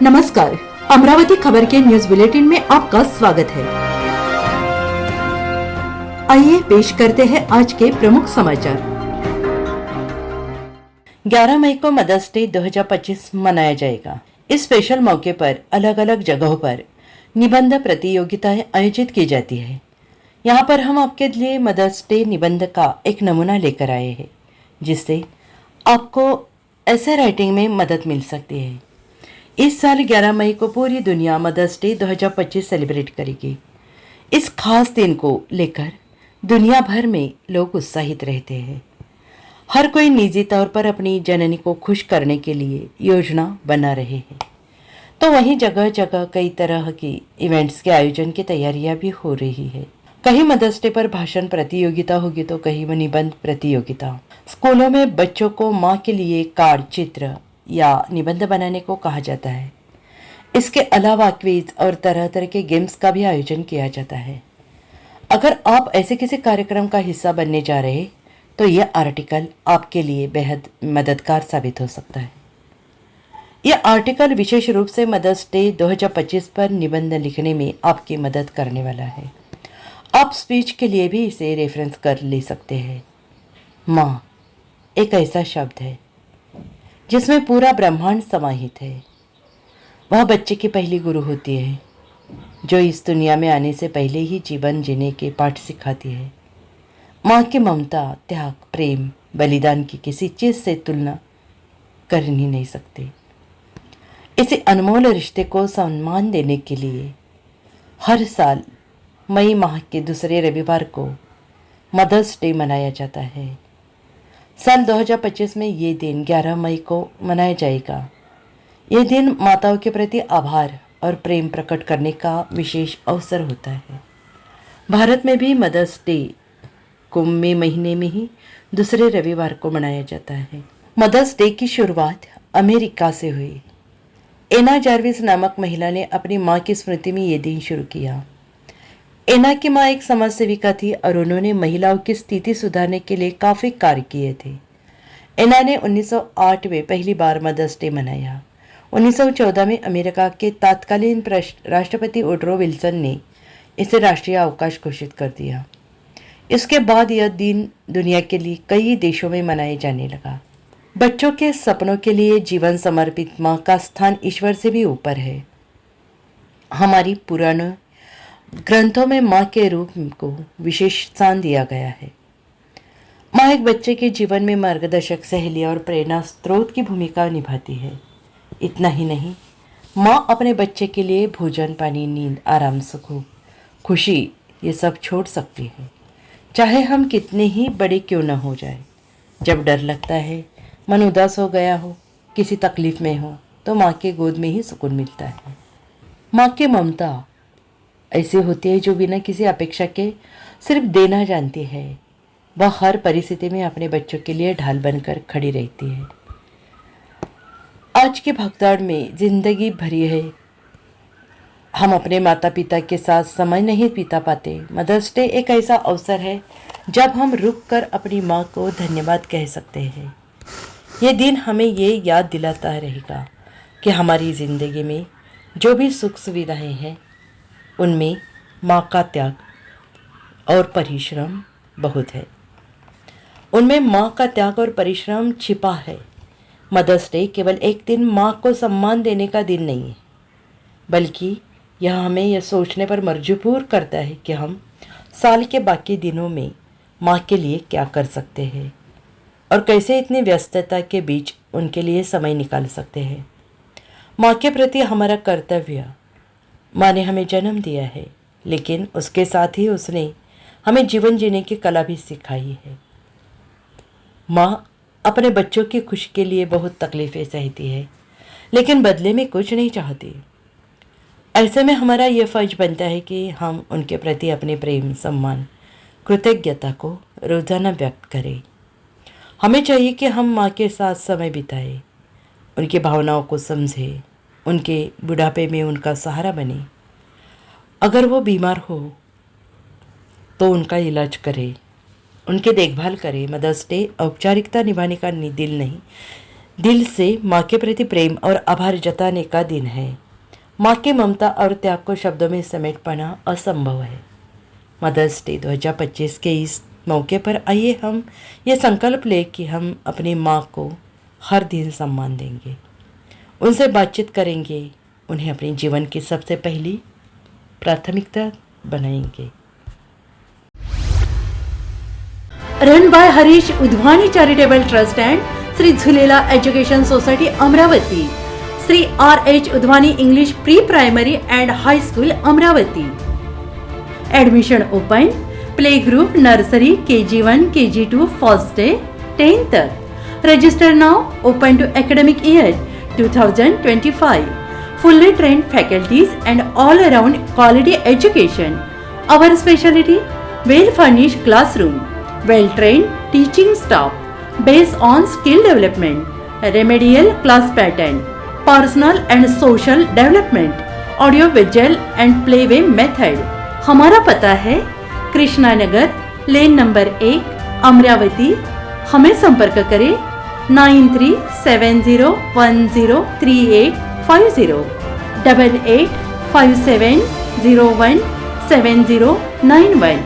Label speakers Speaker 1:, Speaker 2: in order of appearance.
Speaker 1: नमस्कार, अमरावती खबर के न्यूज बुलेटिन में आपका स्वागत है। आइए पेश करते हैं आज के प्रमुख समाचार।
Speaker 2: 11 मई को मदर्स डे 2025 मनाया जाएगा। इस स्पेशल मौके पर अलग अलग जगहों पर निबंध प्रतियोगिताएं आयोजित की जाती है। यहाँ पर हम आपके लिए मदर्स डे निबंध का एक नमूना लेकर आए हैं, जिससे आपको ऐसे राइटिंग में मदद मिल सकती है। इस साल 11 मई को पूरी दुनिया मदर्स डे 2025 सेलिब्रेट करेगी। इस खास दिन को लेकर दुनिया भर में लोग उत्साहित रहते हैं। हर कोई निजी तौर पर अपनी जननी को खुश करने के लिए योजना बना रहे हैं, तो वहीं जगह जगह कई तरह की इवेंट्स के आयोजन की तैयारियां भी हो रही है। कहीं मदर्स डे पर भाषण प्रतियोगिता होगी तो कहीं निबंध प्रतियोगिता। स्कूलों में बच्चों को माँ के लिए कार्ड, चित्र या निबंध बनाने को कहा जाता है। इसके अलावा क्विज और तरह तरह के गेम्स का भी आयोजन किया जाता है। अगर आप ऐसे किसी कार्यक्रम का हिस्सा बनने जा रहे तो यह आर्टिकल आपके लिए बेहद मददगार साबित हो सकता है। यह आर्टिकल विशेष रूप से मदर्स डे 2025 पर निबंध लिखने में आपकी मदद करने वाला है। आप स्पीच के लिए भी इसे रेफरेंस कर ले सकते हैं। माँ एक ऐसा शब्द है जिसमें पूरा ब्रह्मांड समाहित है। वह बच्चे की पहली गुरु होती है, जो इस दुनिया में आने से पहले ही जीवन जीने के पाठ सिखाती है। माँ की ममता, त्याग, प्रेम, बलिदान की किसी चीज़ से तुलना कर ही नहीं सकते। इसी अनमोल रिश्ते को सम्मान देने के लिए हर साल मई माह के दूसरे रविवार को मदर्स डे मनाया जाता है। साल 2025 में ये दिन 11 मई को मनाया जाएगा। ये दिन माताओं के प्रति आभार और प्रेम प्रकट करने का विशेष अवसर होता है। भारत में भी मदर्स डे को मई महीने में ही दूसरे रविवार को मनाया जाता है। मदर्स डे की शुरुआत अमेरिका से हुई। एना जार्विस नामक महिला ने अपनी माँ की स्मृति में ये दिन शुरू किया। एना की माँ एक समाज सेविका थी और उन्होंने महिलाओं की स्थिति सुधारने के लिए काफ़ी कार्य किए थे। एना ने 1908 में पहली बार मदर्स डे मनाया। 1914 में अमेरिका के तत्कालीन राष्ट्रपति वुडरो विल्सन ने इसे राष्ट्रीय अवकाश घोषित कर दिया। इसके बाद यह दिन दुनिया के लिए कई देशों में मनाए जाने लगा। बच्चों के सपनों के लिए जीवन समर्पित माँ का स्थान ईश्वर से भी ऊपर है। हमारी पुराण ग्रंथों में माँ के रूप को विशेष स्थान दिया गया है। माँ एक बच्चे के जीवन में मार्गदर्शक, सहेली और प्रेरणा स्रोत की भूमिका निभाती है। इतना ही नहीं, माँ अपने बच्चे के लिए भोजन, पानी, नींद, आराम, सुख, खुशी ये सब छोड़ सकती है, चाहे हम कितने ही बड़े क्यों न हो जाए। जब डर लगता है, मन उदास हो गया हो, किसी तकलीफ में हो, तो माँ के गोद में ही सुकून मिलता है। माँ की ममता ऐसे होती है जो बिना किसी अपेक्षा के सिर्फ देना जानती है। वह हर परिस्थिति में अपने बच्चों के लिए ढाल बनकर खड़ी रहती है। आज की भागदौड़ में जिंदगी भरी है, हम अपने माता पिता के साथ समय नहीं बिता पाते। मदर्स डे एक ऐसा अवसर है जब हम रुक कर अपनी माँ को धन्यवाद कह सकते हैं। ये दिन हमें ये याद दिलाता रहेगा कि हमारी ज़िंदगी में जो भी सुख सुविधाएं हैं उनमें माँ का त्याग और परिश्रम बहुत है। उनमें माँ का त्याग और परिश्रम छिपा है। मदर्स डे केवल एक दिन माँ को सम्मान देने का दिन नहीं है, बल्कि यह हमें यह सोचने पर मजबूर करता है कि हम साल के बाकी दिनों में माँ के लिए क्या कर सकते हैं और कैसे इतनी व्यस्तता के बीच उनके लिए समय निकाल सकते हैं। माँ के प्रति हमारा कर्तव्य। माँ ने हमें जन्म दिया है, लेकिन उसके साथ ही उसने हमें जीवन जीने की कला भी सिखाई है। माँ अपने बच्चों की खुशी के लिए बहुत तकलीफ़ें सहती है, लेकिन बदले में कुछ नहीं चाहती। ऐसे में हमारा यह फ़र्ज बनता है कि हम उनके प्रति अपने प्रेम, सम्मान, कृतज्ञता को रोज़ाना व्यक्त करें। हमें चाहिए कि हम माँ के साथ समय बिताएं, उनकी भावनाओं को समझें, उनके बुढ़ापे में उनका सहारा बने। अगर वो बीमार हो तो उनका इलाज करें, उनकी देखभाल करें। मदर्स डे औपचारिकता निभाने का दिल नहीं, दिल से माँ के प्रति प्रेम और आभार जताने का दिन है। माँ की ममता और त्याग को शब्दों में समेट पाना असंभव है। मदर्स डे 2025 के इस मौके पर आइए हम ये संकल्प लें कि हम अपनी माँ को हर दिन सम्मान देंगे, उनसे बातचीत करेंगे, उन्हें अपने जीवन की सबसे पहली प्राथमिकता बनाएंगे।
Speaker 1: Run by Harish Udwani charitable trust and Shri Jhulela education society Amravati, Shri RH Udwani English pre primary and high school Amravati. Admission open. Play group nursery KG1 KG2 first day 10th. Register now. Open to academic year 2025. Fully trained faculties and all around quality education. Our specialty, well furnished classroom, well trained teaching staff based on skill development, remedial class pattern, personal and social development, audio visual and playway method. हमारा पता है Krishna Nagar, lane number 1, Amravati. हमें संपर्क करें 9370103850 8857017091.